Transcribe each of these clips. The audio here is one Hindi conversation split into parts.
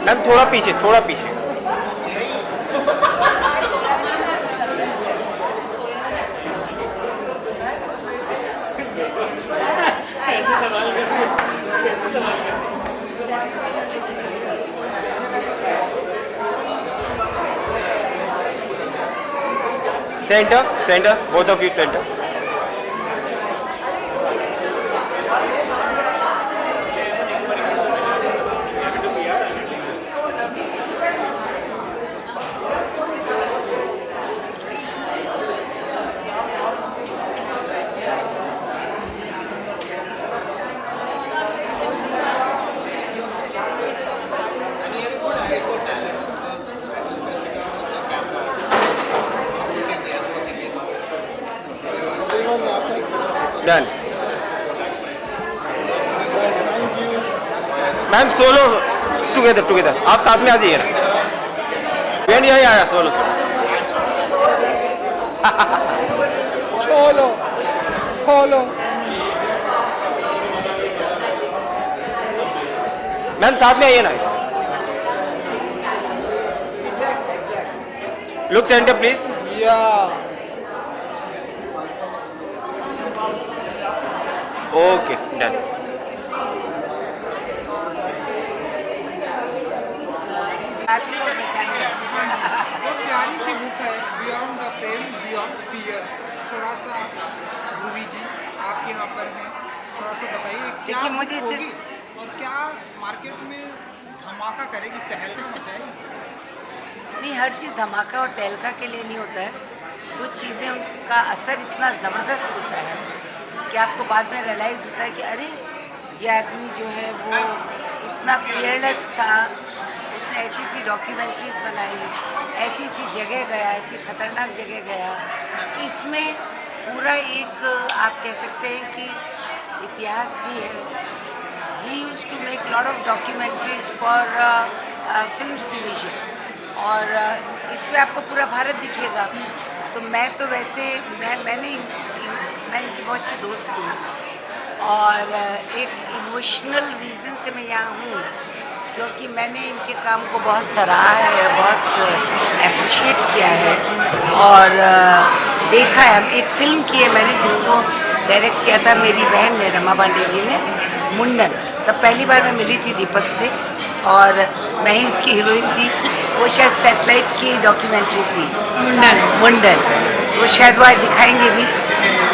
मैम थोड़ा पीछे, थोड़ा पीछे। Centre, centre, both of you centre. Done. Ma'am solo together, together आप साथ में आ जाइए ना। बैंड यही आया, solo solo. Solo solo. Ma'am साथ में आइए ना। Look centre please. या ओके डन। बहुत प्यारी सी बुक है, beyond the frame beyond fear. थोड़ा सा भूवी जी आपके यहाँ पर हैं, थोड़ा सा बताइए क्या देखिए, मुझे बुक होगी और क्या मार्केट में धमाका करेगी, तहलका मचाएगी? नहीं, हर चीज़ धमाका और तहलका के लिए नहीं होता है। कुछ चीज़ें उनका असर इतना ज़बरदस्त होता है कि आपको बाद में रियलाइज़ होता है कि अरे ये आदमी जो है वो इतना फियरलेस था, उसने ऐसी सी डॉक्यूमेंट्रीज बनाई, ऐसी सी जगह गया, ऐसी ख़तरनाक जगह गया। तो इसमें पूरा एक आप कह सकते हैं कि इतिहास भी है। He used to make lot of documentaries for film division, और इस पे आपको पूरा भारत दिखेगा। तो मैं तो वैसे मैं इनकी बहुत अच्छी दोस्त हूँ, और एक इमोशनल रीज़न से मैं यहाँ हूँ क्योंकि मैंने इनके काम को बहुत सराहा है, बहुत अप्रिशिएट किया है, और देखा है। एक फ़िल्म की है मैंने जिसको डायरेक्ट किया था मेरी बहन ने, रमा पांडे जी ने, मुंडन। तब पहली बार मैं मिली थी दीपक से, और मैं ही उसकी हीरोइन थी। वो शायद सैटेलाइट की डॉक्यूमेंट्री थी, मुंडन। वो शायद वो आज दिखाएंगे भी,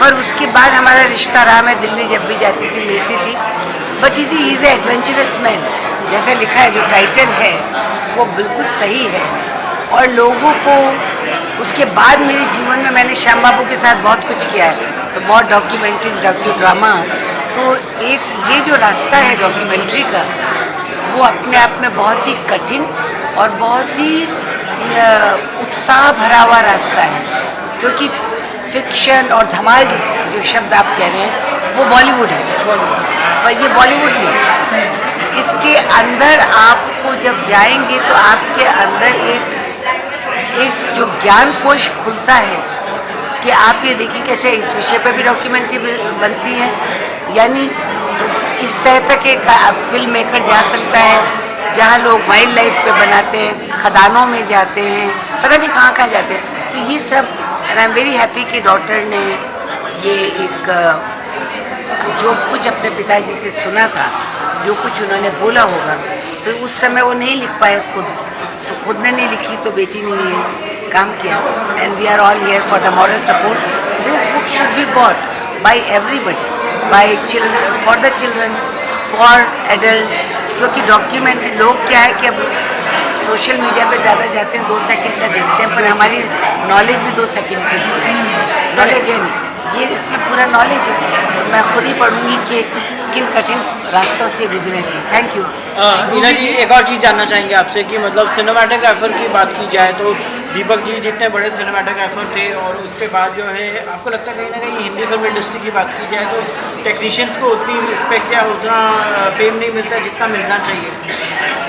पर उसके बाद हमारा रिश्ता रहा। मैं दिल्ली जब भी जाती थी मिलती थी। But is a adventurous man, जैसे लिखा है, जो टाइटल है वो बिल्कुल सही है। और लोगों को उसके बाद मेरे जीवन में मैंने श्याम बाबू के साथ बहुत कुछ किया है, तो बहुत डॉक्यूमेंट्रीज, डॉक्यू ड्रामा। तो एक ये जो रास्ता है डॉक्यूमेंट्री का, वो अपने आप में बहुत ही कठिन और बहुत ही उत्साह भरा हुआ रास्ता है, क्योंकि फिक्शन और धमाल जो शब्द आप कह रहे हैं वो बॉलीवुड है, पर ये बॉलीवुड नहीं। इसके अंदर आपको जब जाएंगे तो आपके अंदर एक जो ज्ञान कोश खुलता है कि आप ये देखिए कि अच्छा इस विषय पर भी डॉक्यूमेंट्री बनती है, यानी इस तरह तक एक फिल्म मेकर जा सकता है जहाँ लोग वाइल्ड लाइफ पे बनाते हैं, खदानों में जाते हैं, पता नहीं कहाँ कहाँ जाते हैं। तो ये सब, and I am very happy कि डॉटर ने ये एक जो कुछ अपने पिताजी से सुना था, जो कुछ उन्होंने बोला होगा, तो उस समय वो नहीं लिख पाए खुद, तो खुद ने नहीं लिखी तो बेटी ने ये काम किया। And we are all here for the moral support. This book should be bought by everybody, by children, for the children, for adults. क्योंकि डॉक्यूमेंट्री, लोग क्या है कि अब सोशल मीडिया पे ज़्यादा जाते हैं, 2 सेकंड का देखते हैं, पर हमारी नॉलेज भी 2 सेकंड की नॉलेज है नहीं। ये इसमें पूरा नॉलेज है, तो मैं खुद ही पढ़ूंगी कि किन कठिन रास्तों से गुजरे थे। Thank you. हीना जी, एक और चीज़ जानना चाहेंगे आपसे कि मतलब सिनेमाटोग्राफर की बात की जाए तो दीपक जी जितने बड़े सिनेमाटोग्राफर थे, और उसके बाद जो है आपको लगता है कहीं ना कहीं हिंदी फिल्म इंडस्ट्री की बात की जाए तो टेक्नीशियंस को उतनी रिस्पेक्ट या उतना फेम नहीं मिलता जितना मिलना चाहिए?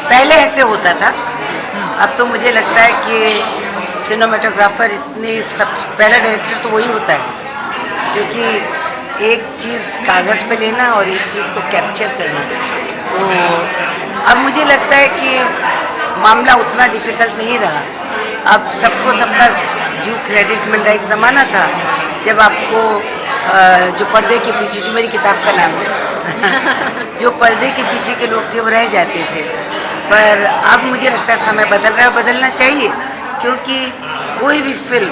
पहले ऐसे होता था, अब तो मुझे लगता है कि सिनेमाटोग्राफर इतने सब, पहला डायरेक्टर तो वही होता है, क्योंकि एक चीज़ कागज़ पे लेना और एक चीज़ को कैप्चर करना। तो अब मुझे लगता है कि मामला उतना डिफिकल्ट नहीं रहा। अब सबको सबका ड्यू क्रेडिट मिल रहा है। एक ज़माना था जब आपको जो पर्दे के पीछे, जो मेरी किताब का नाम है जो पर्दे के पीछे के लोग थे वो रह जाते थे, पर अब मुझे लगता है समय बदल रहा है, बदलना चाहिए, क्योंकि कोई भी फिल्म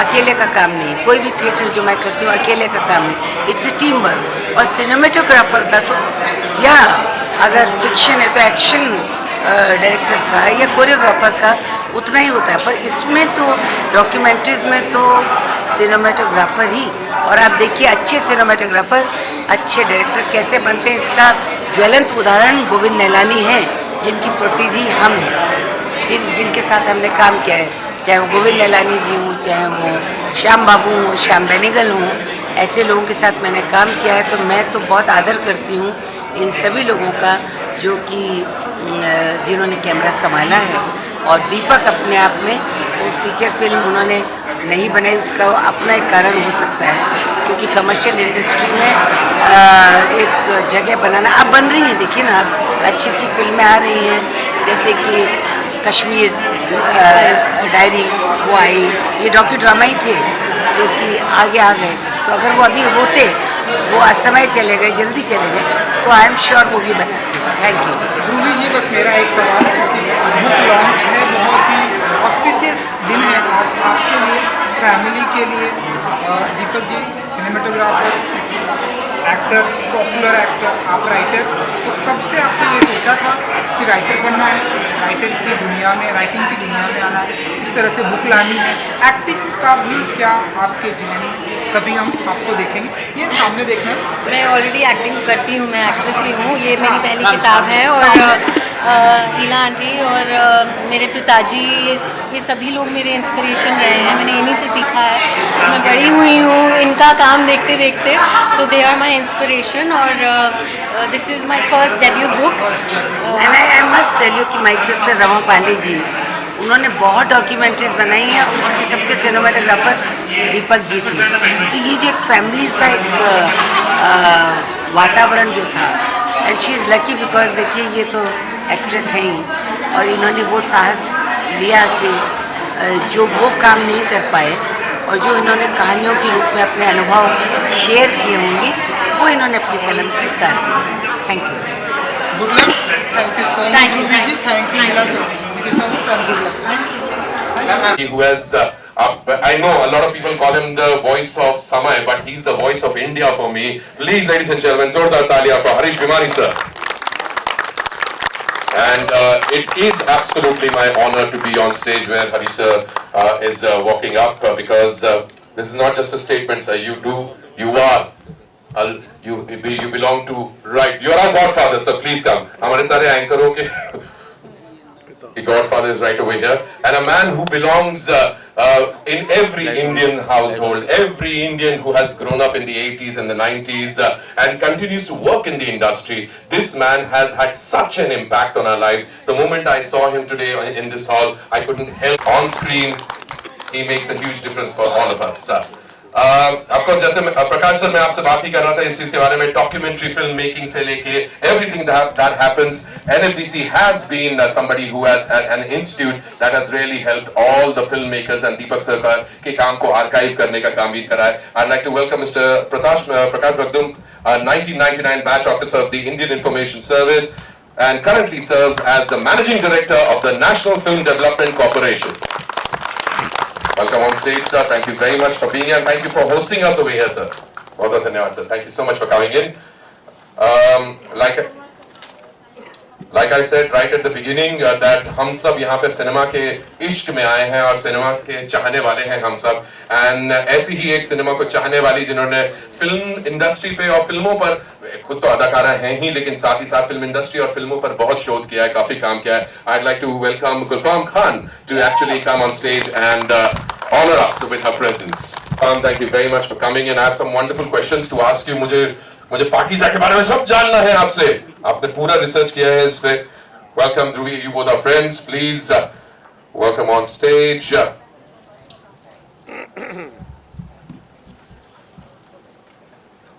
अकेले का काम नहीं, कोई भी थिएटर जो मैं करती हूँ अकेले का काम नहीं, इट्स ए टीम वर्क। और सिनेमेटोग्राफर का तो, या अगर फिक्शन है तो एक्शन डायरेक्टर का या कोरियोग्राफर का उतना ही होता है, पर इसमें तो डॉक्यूमेंट्रीज में तो सिनेमेटोग्राफर ही। और आप देखिए अच्छे सिनेमेटोग्राफर, अच्छे डायरेक्टर कैसे बनते हैं, इसका ज्वलंत उदाहरण गोविंद नैलानी है, जिनकी प्रोटेजी हम हैं, जिनके साथ हमने काम किया है, चाहे वो गोविंद नैलानी जी हों, चाहे वो श्याम बाबू हों, श्याम बेनेगल हों, ऐसे लोगों के साथ मैंने काम किया है। तो मैं तो बहुत आदर करती हूँ इन सभी लोगों का जो कि जिन्होंने कैमरा संभाला है। और दीपक अपने आप में वो फीचर फिल्म उन्होंने नहीं बनाई, उसका अपना एक कारण हो सकता है, क्योंकि कमर्शियल इंडस्ट्री में एक जगह बनाना, अब बन रही है, देखिए ना, अब अच्छी अच्छी फिल्में आ रही हैं, जैसे कि कश्मीर डायरी वो आई, ये डॉक्यू ड्रामा ही थे जो कि आगे आ गए। तो अगर वो अभी होते, वो असमय चले गए, जल्दी चले गए, तो आई एम श्योर वो भी बनाते। Thank you. ध्रुवी जी, बस मेरा एक सवाल है, क्योंकि बुक लॉन्च है, बहुत ही ऑस्पिशियस दिन है आज आपके लिए, फैमिली के लिए। Deepak ji cinematographer, actor, popular actor, आप राइटर, तो कब से आपने ये सोचा था कि राइटर बनना है, राइटर की दुनिया में, राइटिंग की दुनिया में आना है, इस तरह से बुक लानी है? एक्टिंग का भी क्या आपके जहन में कभी हम आपको देखेंगे? ये सामने देखना है। मैं ऑलरेडी एक्टिंग करती हूँ, मैं एक्ट्रेस भी हूँ, ये मेरी पहली किताब है। और हीला आंटी और मेरे पिताजी, ये सभी लोग मेरे इंस्पिरेशन रहे हैं, मैंने इन्हीं से सीखा है, मैं बड़ी हुई हूँ इनका काम देखते देखते, so they are my inspiration. और this is my first debut book. And I must tell you कि माय सिस्टर रमा पांडे जी, उन्होंने बहुत डॉक्यूमेंट्रीज बनाई हैं, उनके सबके सिनेमाटोग्राफर दीपक जी थे। तो ये जो एक फैमिली सा एक वातावरण जो था, and she is lucky because देखिए ये तो एक्ट्रेस हैं ही, और इन्होंने वो साहस लिया कि जो वो काम नहीं कर पाए और जो इन्होंने कहानियों के रूप में अपने अनुभव शेयर किए होंगे, वो इन्होंने अपनी कलम से कर दिया। Thank you. Good luck. Thank you so much Thank you, Dhruvi ji, thank thank you you so much. Thank you so much and good luck. Who has I know a lot of people call him the voice of Samay, but he's the voice of India for me. Please, ladies and gentlemen, zordar taaliya for Harish Bhimani sir. And it is absolutely my honor to be on stage where Harish sir is walking up, because this is not just a statement, sir. You belong to, right, you are our godfather, sir. Please come. हमारे सारे एंकरों के The godfather is right over here, and a man who belongs in every Indian household, every Indian who has grown up in the 80s and the 90s and continues to work in the industry. This man has had such an impact on our life. The moment I saw him today in this hall, I couldn't help. On screen, he makes a huge difference for all of us. आपको जैसे प्रकाश सर, मैं आपसे बात ही कर रहा था इस चीज के बारे में, डॉक्यूमेंट्री फिल्म मेकिंग से लेके everything that happens. NFDC has been somebody who has had an institute that has really helped all the filmmakers, and Deepak sir के काम को आर्काइव करने का काम भी करा है. I'd like to welcome Mr. Prakash Bagdum, 1999 batch officer of the Indian Information Service and currently serves as the Managing Director of the National Film Development Corporation. Welcome on stage, sir. Thank you very much for being here, and thank you for hosting us over here, sir. बहुत बहुत धन्यवाद, sir. Thank you so much for coming in. Like I said right at the beginning, that हम सब यहाँ पे सिनेमा के इश्क में आए हैं और सिनेमा के चाहने वाले हैं हम सब. And ऐसी ही एक सिनेमा को चाहने वाली जिन्होंने फिल्म इंडस्ट्री पे और फिल्मों पर, खुद तो अदाकारा हैं ही, लेकिन साथ ही साथ फिल्म इंडस्ट्री और फिल्मों पर बहुत शोध किया है, काफी काम किया है. I'd like to welcome Gulfam Khan to actually come on stage and honor us with her presence. Thank you very much for coming in. I have some wonderful questions to ask you. मुझे पाकीज़ा के बारे में सब जानना है आपसे. आपने पूरा रिसर्च किया है इस पे. Welcome, Dhruvi. You both are friends. Please welcome on stage.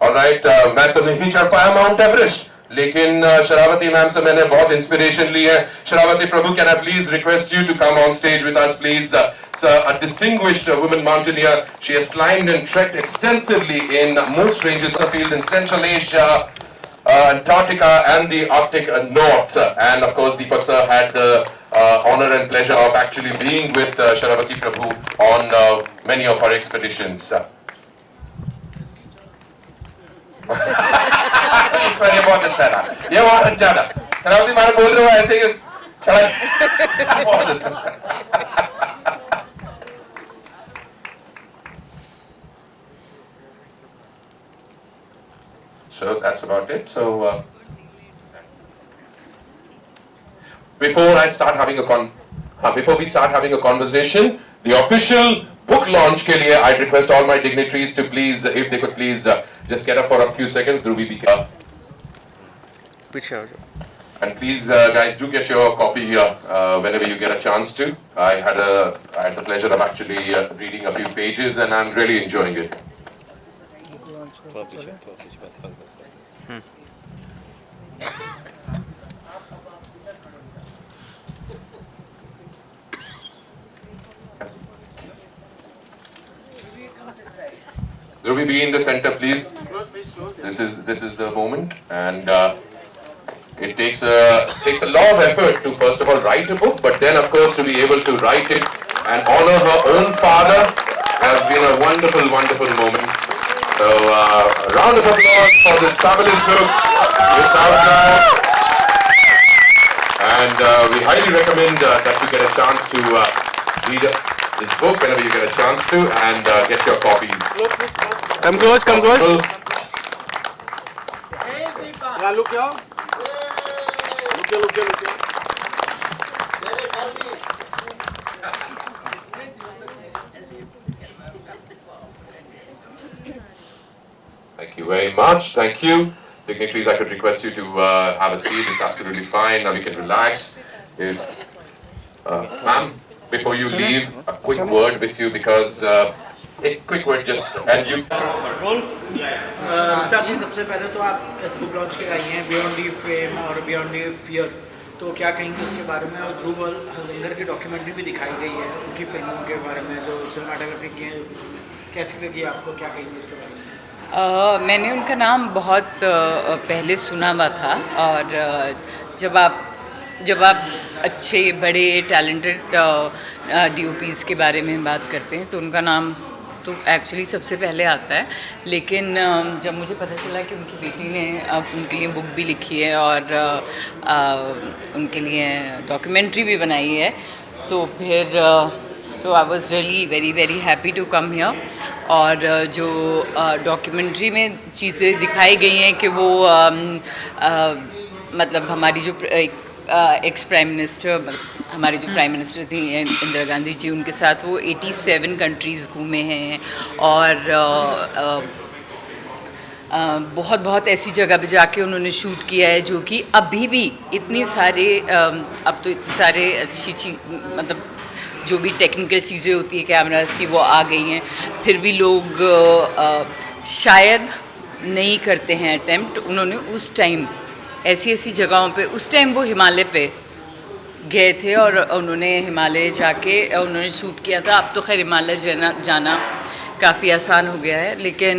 All right. मैं तो नहीं चढ़ पाया माउंट एवरेस्ट, लेकिन शरावती मैम से मैंने बहुत इंस्पिरेशन ली है. शरावती प्रभु, can I please request you to come on stage with us, please? A distinguished woman mountaineer. She has climbed and trekked extensively in most ranges of the field in Central Asia, Antarctica and the Arctic North. And of course, Deepak sir had the honor and pleasure of actually being with Sharavati Prabhu on many of our expeditions. Sir ये बहुत अच्छा था, ये बहुत अच्छा था. शरावती मारे बोल रहे हो ऐसे ही चला. बहुत अच्छा. So that's about it. So before we start having a conversation, the official book launch के लिए I'd request all my dignitaries to please, if they could please just get up for a few seconds. Dhruvi BK. And please guys, do get your copy here whenever you get a chance to. I had the pleasure of actually reading a few pages and I'm really enjoying it. Dhruvi, be in the center, please. This is the moment, and it takes a lot of effort to first of all write a book, but then of course to be able to write it and honor her own father has been a wonderful, wonderful moment. So a round of applause for this fabulous book. It's out now, and we highly recommend that you get a chance to read this book whenever you get a chance to, and get your copies. Come close, come close. Thank you very much. Thank you. Dignitaries, I could request you to have a seat. It's absolutely fine. Now we can relax. Ma'am, before you leave, a quick word with you because a quick word just and you. Sir जी, सबसे पहले तो आप बुक लॉन्च के आई हैं बियॉन्ड दी फेम और बियॉन्ड दी फियर, तो क्या कहेंगे उसके बारे में? और ध्रुव हल्दंगर की डॉक्यूमेंट्री भी दिखाई गई है, उनकी फिल्मों के बारे में जो सिनेमाटोग्राफी की है, कैसी लगी आपको? क्या कहेंगे उसके बारे में? मैंने उनका नाम बहुत पहले सुना हुआ था, और जब आप अच्छे बड़े टैलेंटेड DOPs के बारे में बात करते हैं तो उनका नाम तो एक्चुअली सबसे पहले आता है. लेकिन जब मुझे पता चला कि उनकी बेटी ने अब उनके लिए बुक भी लिखी है और उनके लिए डॉक्यूमेंट्री भी बनाई है, तो फिर तो I was really very very happy to come here. और जो डॉक्यूमेंट्री में चीज़ें दिखाई गई हैं कि वो मतलब हमारी जो एक्स प्राइम मिनिस्टर, हमारी जो प्राइम मिनिस्टर थी इंदिरा गांधी जी, उनके साथ वो 87 कंट्रीज़ घूमे हैं और बहुत ऐसी जगह पे जाके उन्होंने शूट किया है जो कि अभी भी इतनी सारे अब तो इतनी सारे अच्छी चीज़, मतलब जो भी टेक्निकल चीज़ें होती है कैमरास की, वो आ गई हैं, फिर भी लोग शायद नहीं करते हैं अटेम्प्ट. उन्होंने उस टाइम ऐसी जगहों पे, उस टाइम वो हिमालय पे गए थे और उन्होंने हिमालय जाके उन्होंने शूट किया था. अब तो खैर हिमालय जाना काफ़ी आसान हो गया है, लेकिन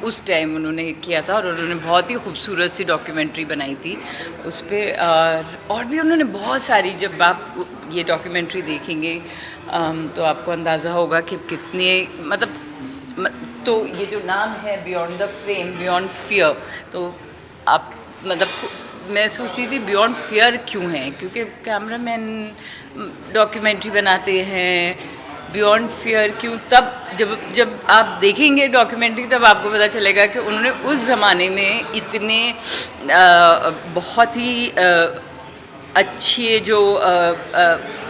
उस टाइम उन्होंने किया था और उन्होंने बहुत ही खूबसूरत सी डॉक्यूमेंट्री बनाई थी उस पर. और भी उन्होंने बहुत सारी, जब आप ये डॉक्यूमेंट्री देखेंगे तो आपको अंदाज़ा होगा कि कितने मतलब, तो ये जो नाम है beyond the frame, beyond fear, तो आप मतलब मैं सोच रही थी बियॉन्ड फियर क्यों है, क्योंकि कैमरामैन डॉक्यूमेंट्री बनाते हैं. बियॉन्ड फियर क्यों? तब जब आप देखेंगे डॉक्यूमेंट्री तब आपको पता चलेगा कि उन्होंने उस ज़माने में इतने बहुत ही अच्छी जो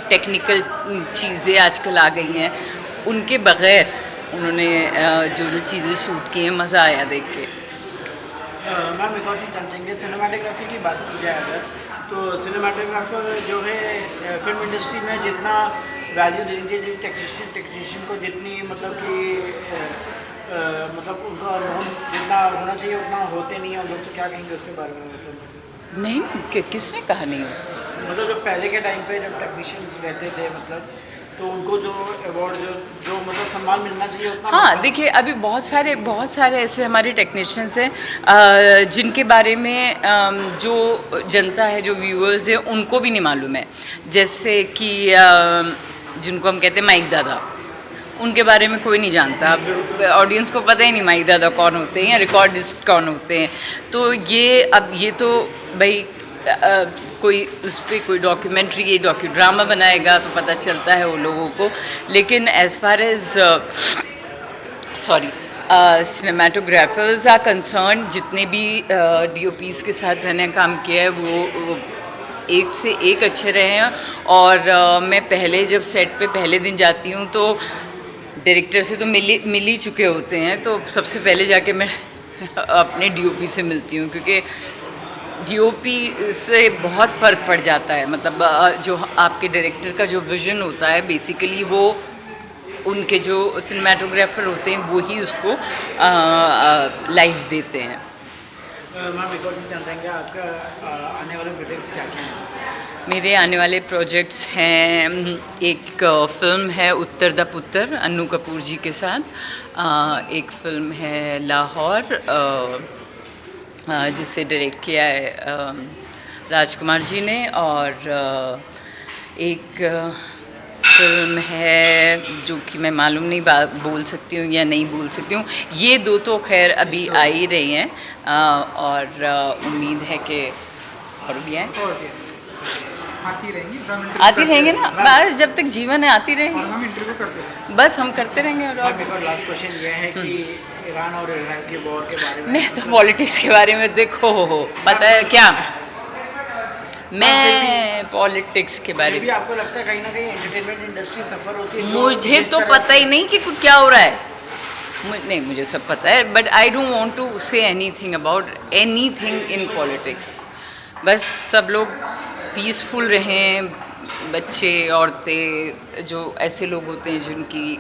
टेक्निकल चीज़ें आजकल आ गई हैं, उनके बग़ैर उन्होंने जो चीज़ें शूट की हैं, मज़ा आया देख के. मैम एक और चीज़ जानते हैं, सिनेमाटोग्राफी की बात की जाए अगर, तो सिनेमाटोग्राफर जो है फिल्म इंडस्ट्री में जितना वैल्यू देनी चाहिए, टेक्नीशियन को जितनी मतलब कि मतलब उनका लोन जितना होना चाहिए उतना होते नहीं है हम लोग, तो क्या कहेंगे उसके बारे में? मतलब नहीं, किसने कहा नहीं होता? मतलब जब पहले के टाइम पे जब टेक्नीशियंस रहते थे मतलब, तो उनको जो अवार्ड जो मतलब सम्मान मिलना चाहिए उतना हाँ, देखिए अभी बहुत सारे ऐसे हमारे टेक्नीशियंस हैं जिनके बारे में जो जनता है, जो व्यूअर्स हैं, उनको भी नहीं मालूम है। जैसे कि जिनको हम कहते हैं माइक दादा, उनके बारे में कोई नहीं जानता। अब ऑडियंस को पता ही नहीं माइक दादा कौन होते हैं या रिकॉर्डिस्ट कौन होते हैं। तो ये तो भाई कोई उस पर कोई डॉक्यूमेंट्री ड्रामा बनाएगा तो पता चलता है वो लोगों को। लेकिन as far as cinematographers are concern, जितने भी DOPs के साथ मैंने काम किया है वो एक से एक अच्छे रहे हैं। और मैं पहले जब सेट पे पहले दिन जाती हूँ तो डायरेक्टर से तो मिल ही चुके होते हैं, तो सबसे पहले जाके मैं अपने DOP से मिलती हूँ, क्योंकि DOP से बहुत फ़र्क पड़ जाता है। मतलब जो आपके डायरेक्टर का जो विज़न होता है, बेसिकली वो उनके जो सिनेमाटोग्राफर होते हैं वो ही उसको लाइव देते हैं। मैम एक और चीज़ जानते हैं, आपका आने वाले प्रोजेक्ट्स क्या क्या हैं? मेरे आने वाले प्रोजेक्ट्स हैं, एक फ़िल्म है उत्तर दा पुत्र अन्नू कपूर जी के साथ, एक फ़िल्म है लाहौर जिसे डायरेक्ट किया है राजकुमार जी ने, और एक फ़िल्म है जो कि मैं मालूम नहीं बोल सकती हूँ या नहीं बोल सकती हूँ। ये दो तो खैर अभी आ ही रही हैं, और उम्मीद है कि और भी हैं, आती रहेंगे ना, बस जब तक जीवन है आती रहेंगे, हम इंटरव्यू करते हैं, बस हम करते रहेंगे। और लास्ट क्वेश्चन ये है कि ईरान और ईरान की वॉर के बारे में, मैं तो पॉलिटिक्स के बारे में देखो पता है क्या, मैं पॉलिटिक्स के बारे भी में आपको लगता है कहीं ना कहीं एंटरटेनमेंट इंडस्ट्री सफ़र होती है? मुझे तो पता ही नहीं कि क्या हो रहा है। नहीं, मुझे सब पता है, but I don't want to say anything about anything in politics. बस सब लोग पीसफुल रहें, बच्चे, औरतें, जो ऐसे लोग होते हैं जिनकी,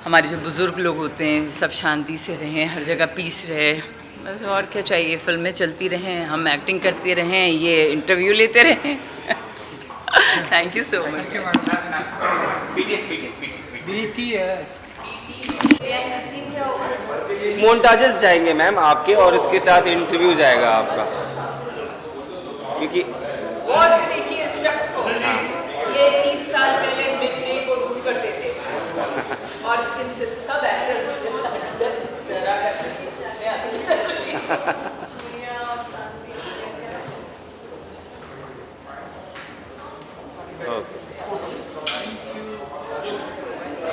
हमारे जो बुज़ुर्ग लोग होते हैं, सब शांति से रहें, हर जगह पीस रहे, बस और क्या चाहिए। फिल्में चलती रहें, हम एक्टिंग करते रहें, ये इंटरव्यू लेते रहें। Thank you so much. Montages जाएंगे मैम आपके, और इसके साथ इंटरव्यू जाएगा आपका, क्योंकि गौर से देखिए इस शख्स को, ये 30 साल पहले मिडडे को रूट करते थे, और इनसे सब एक्टर्स डरा करते थे।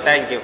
Thank you.